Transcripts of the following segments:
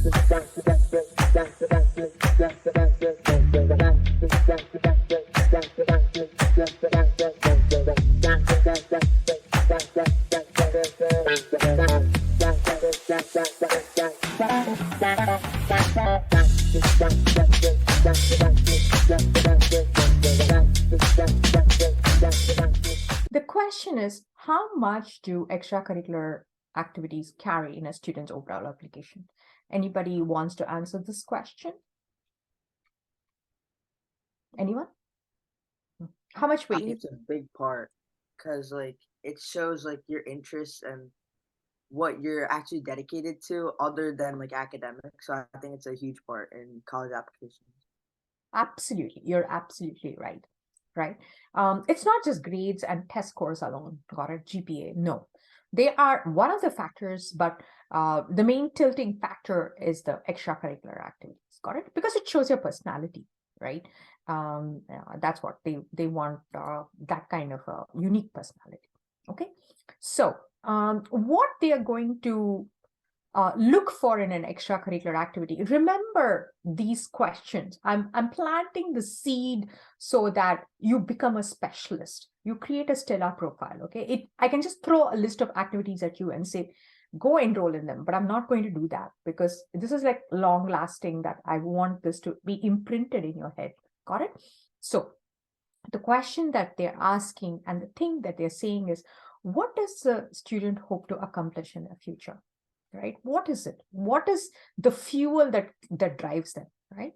The question is, how much do extracurricular activities carry in a student's overall application? Anybody wants to answer this question? Anyone? How much weight? It's a big part because like it shows like your interests and what you're actually dedicated to other than like academics. So I think it's a huge part in college applications. Absolutely. You're absolutely right. Right. It's not just grades and test scores alone, got it? GPA. No, they are one of the factors, but the main tilting factor is the extracurricular activities, got it? Because it shows your personality, right? That's what they want, that kind of a unique personality. Okay. So what they are going to look for in an extracurricular activity. Remember these questions. I'm planting the seed so that you become a specialist. You create a stellar profile, okay? I can just throw a list of activities at you and say, go enroll in them, but I'm not going to do that because this is like long lasting, that I want this to be imprinted in your head. Got it? So the question that they're asking and the thing that they're saying is, what does the student hope to accomplish in the future? Right? What is it? What is the fuel that drives them, right?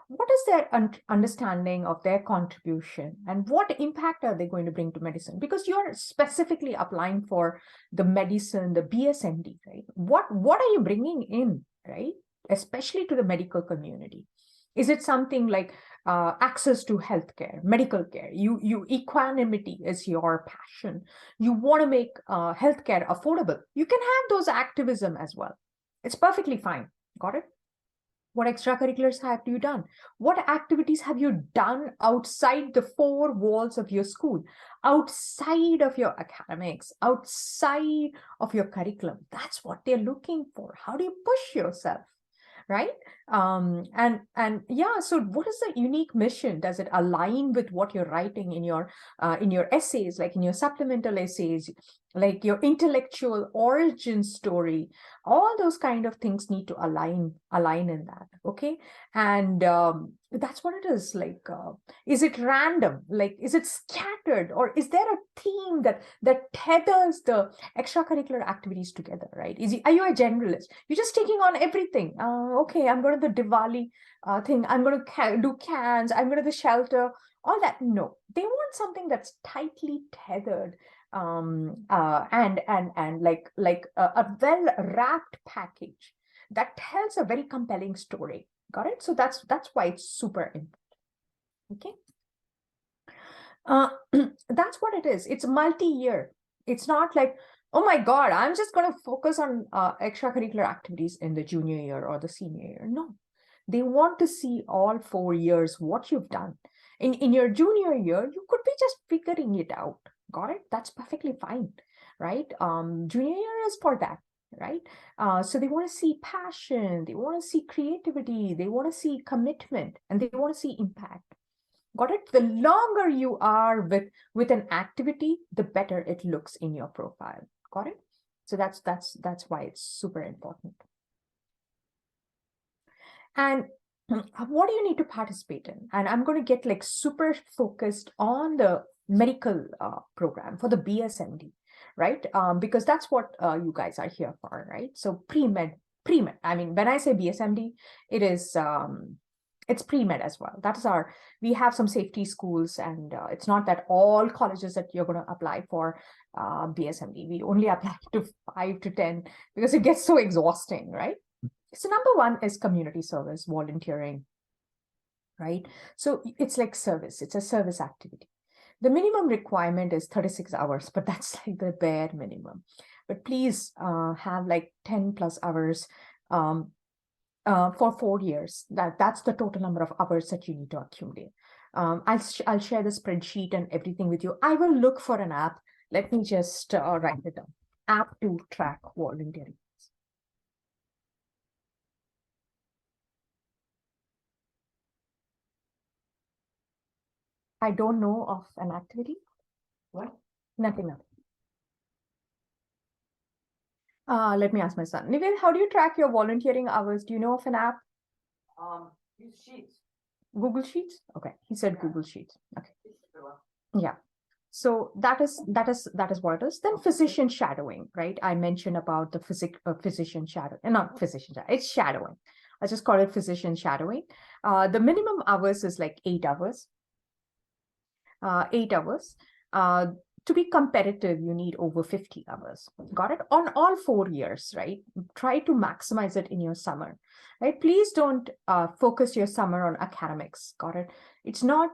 What is their understanding of their contribution and what impact are they going to bring to medicine? Because you're specifically applying for the medicine, the BSMD, right? What are you bringing in, right? Especially to the medical community. Is it something like access to healthcare, medical care? Equanimity is your passion. You want to make healthcare affordable. You can have those activism as well. It's perfectly fine. Got it? What extracurriculars have you done? What activities have you done outside the four walls of your school, outside of your academics, outside of your curriculum? That's what they're looking for. How do you push yourself? Right? And yeah, so what is the unique mission? Does it align with what you're writing in your essays, like in your supplemental essays, like your intellectual origin story? All those kind of things need to align in that, okay? And that's what it is. Like, is it random? Like, is it scattered, or is there a theme that tethers the extracurricular activities together? Right? Are you a generalist? You're just taking on everything. Okay, I'm going to the Diwali thing. I'm going to do cans. I'm going to the shelter. All that. No, they want something that's tightly tethered, and like a well wrapped package that tells a very compelling story. Got it? So that's why it's super important. Okay. That's what it is. It's multi-year. It's not like, oh my God, I'm just going to focus on extracurricular activities in the junior year or the senior year. No, they want to see all 4 years what you've done. In your junior year, you could be just figuring it out. Got it? That's perfectly fine, right? Junior year is for that, right? So they want to see passion, they want to see creativity, they want to see commitment, and they want to see impact. Got it? The longer you are with an activity, the better it looks in your profile. Got it? So that's why it's super important. And what do you need to participate in? And I'm going to get like super focused on the medical program for the BSMD, right? Because that's what you guys are here for, right? So pre-med. I mean, when I say BSMD, it is it's pre-med as well. That is we have some safety schools, and it's not that all colleges that you're going to apply for BSMD. We only apply to 5 to 10 because it gets so exhausting, right? So number one is community service, volunteering, right? So it's like service. It's a service activity. The minimum requirement is 36 hours, but that's like the bare minimum. But please have like 10 plus hours for 4 years. That's the total number of hours that you need to accumulate. I'll share the spreadsheet and everything with you. I will look for an app. Let me just write it down. App to track volunteering. I don't know of an activity. What? Nothing. Let me ask my son. Nived, how do you track your volunteering hours? Do you know of an app? Use Sheets. Google Sheets? Okay, he said Yeah. Google Sheets. Okay, yeah. So that is what it is. Then physician shadowing, right? I mentioned about the physician shadow, not physician shadow, it's shadowing. I just call it physician shadowing. The minimum hours is like 8 hours. 8 hours. To be competitive, you need over 50 hours. Got it? On all 4 years, right? Try to maximize it in your summer, right? Please don't focus your summer on academics. Got it? It's not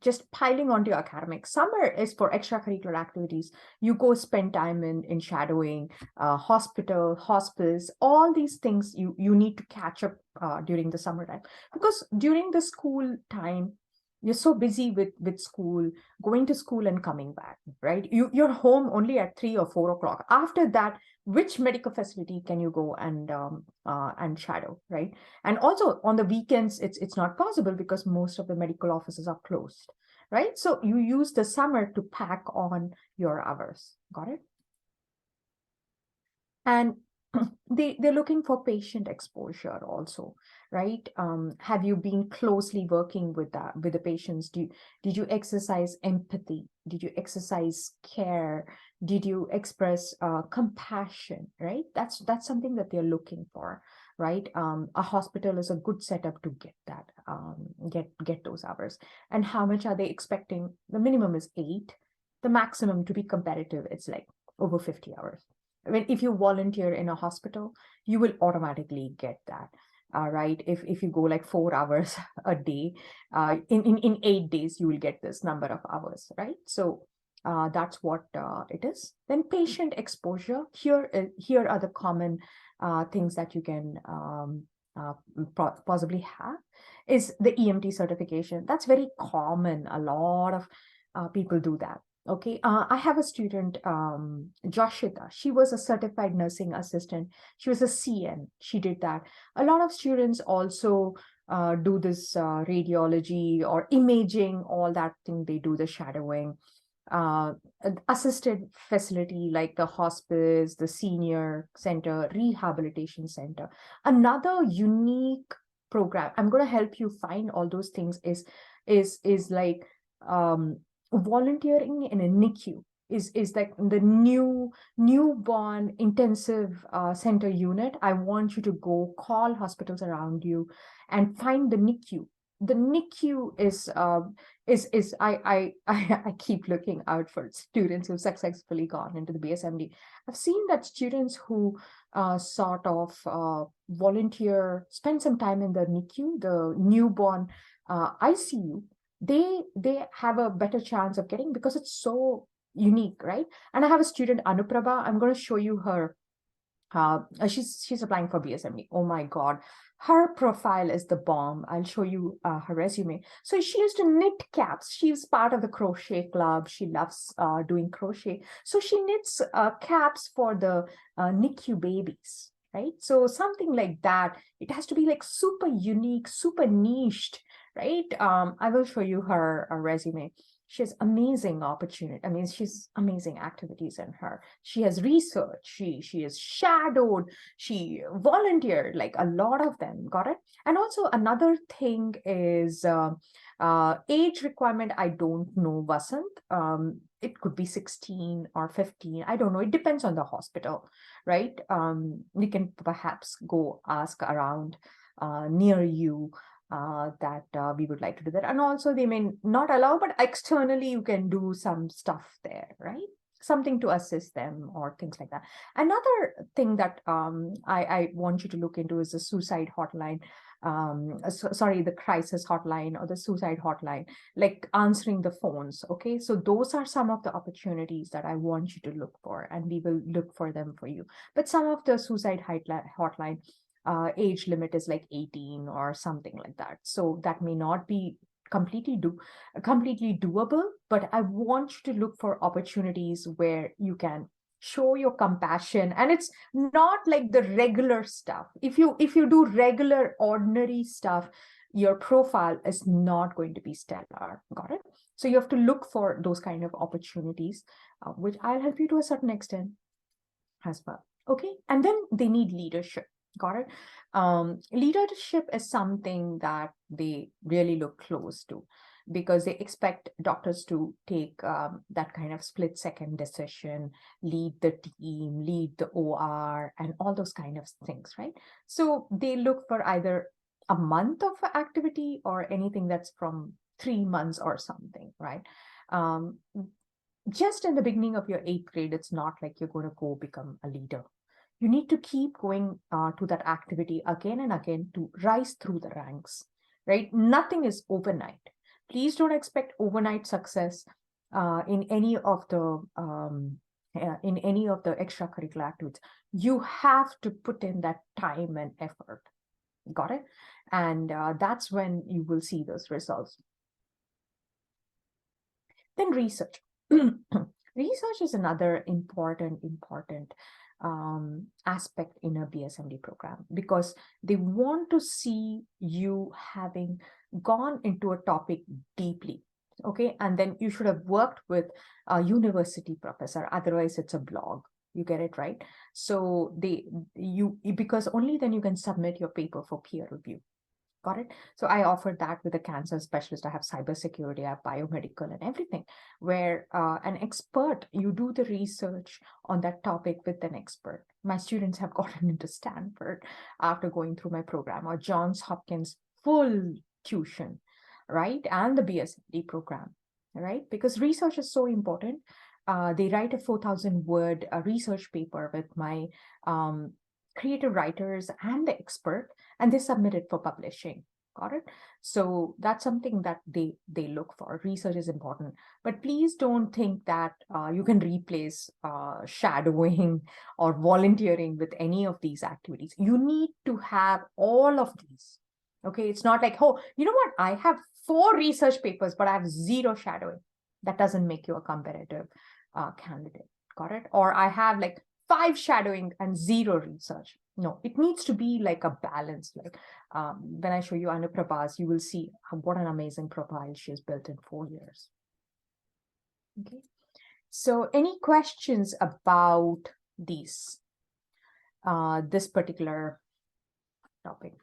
just piling onto your academics. Summer is for extracurricular activities. You go spend time in shadowing, hospital, hospice, all these things you need to catch up during the summertime. Because during the school time, you're so busy with school, going to school and coming back, right? You're home only at 3 or 4 o'clock. After that, which medical facility can you go and shadow, right? And also on the weekends, it's not possible because most of the medical offices are closed, right? So you use the summer to pack on your hours. Got it? And they're looking for patient exposure also, right? Have you been closely working with the patients? Did you exercise empathy? Did you exercise care? Did you express compassion, right? That's something that they're looking for, right? A hospital is a good setup to get that, get those hours. And how much are they expecting? The minimum is 8. The maximum, to be competitive, it's like over 50 hours. I mean, if you volunteer in a hospital, you will automatically get that. Right. If you go like 4 hours a day, in 8 days, you will get this number of hours, right? So that's what it is. Then patient exposure. Here are the common things that you can possibly have is the EMT certification. That's very common. A lot of people do that. Okay, I have a student, Joshita. She was a certified nursing assistant. She was a CN. She did that. A lot of students also do this radiology or imaging, all that thing. They do the shadowing. Assisted facility like the hospice, the senior center, rehabilitation center. Another unique program, I'm going to help you find all those things, is like volunteering in a NICU. Is like the newborn intensive center unit. I want you to go call hospitals around you and find the NICU. The NICU is I keep looking out for students who've successfully gone into the BSMD. I've seen that students who sort of volunteer, spend some time in the NICU, the newborn ICU, they have a better chance of getting, because it's so unique, right? And I have a student, Anuprabha. I'm going to show you her. She's applying for BSMD. Oh my God, her profile is the bomb. I'll show you her resume. So she used to knit caps. She's part of the crochet club. She loves doing crochet. So she knits caps for the NICU babies, right? So something like that. It has to be like super unique, super niched, right? I will show you her resume. She has amazing opportunity. I mean, she's amazing activities in her. She has research. She is shadowed. She volunteered, like a lot of them. Got it? And also another thing is age requirement. I don't know, Vasant. It could be 16 or 15. I don't know. It depends on the hospital, right? We can perhaps go ask around near you that we would like to do that. And also they may not allow, but externally you can do some stuff there, right? Something to assist them or things like that. Another thing that I want you to look into is the suicide hotline. Sorry, the crisis hotline or the suicide hotline, like answering the phones. Okay, so those are some of the opportunities that I want you to look for, and we will look for them for you. But some of the suicide hotline age limit is like 18 or something like that. So that may not be completely doable, but I want you to look for opportunities where you can show your compassion, and it's not like the regular stuff. If you do regular ordinary stuff, your profile is not going to be stellar. Got it? So you have to look for those kind of opportunities, which I'll help you to a certain extent as well. Okay. And then they need leadership. Got it? Leadership is something that they really look close to, because they expect doctors to take that kind of split-second decision, lead the team, lead the OR, and all those kind of things, right? So they look for either a month of activity or anything that's from 3 months or something, right? Just in the beginning of your 8th grade, it's not like you're going to go become a leader. You need to keep going to that activity again and again to rise through the ranks, right? Nothing is overnight. Please don't expect overnight success in any of the extracurricular activities. You have to put in that time and effort. Got it? And that's when you will see those results. Then research. Research is another important aspect in a BSMD program, because they want to see you having gone into a topic deeply. Okay, and then you should have worked with a university professor, otherwise it's a blog. You get it, right? So because only then you can submit your paper for peer review. Got it? So I offered that with a cancer specialist. I have cybersecurity, I have biomedical and everything, where an expert, you do the research on that topic with an expert. My students have gotten into Stanford after going through my program, or Johns Hopkins full tuition, right? And the BSMD program, right? Because research is so important. They write a 4,000-word research paper with my creative writers and the expert, and they submit it for publishing. Got it? So that's something that they look for. Research is important, but please don't think that you can replace shadowing or volunteering with any of these activities. You need to have all of these. Okay, it's not like, oh, you know what? I have 4 research papers, but I have 0 shadowing. That doesn't make you a competitive candidate. Got it? Or I have like 5 shadowing and 0 research. No, it needs to be like a balance. Like when I show you Anuprabha's, you will see what an amazing profile she has built in 4 years. Okay. So any questions about this particular topic?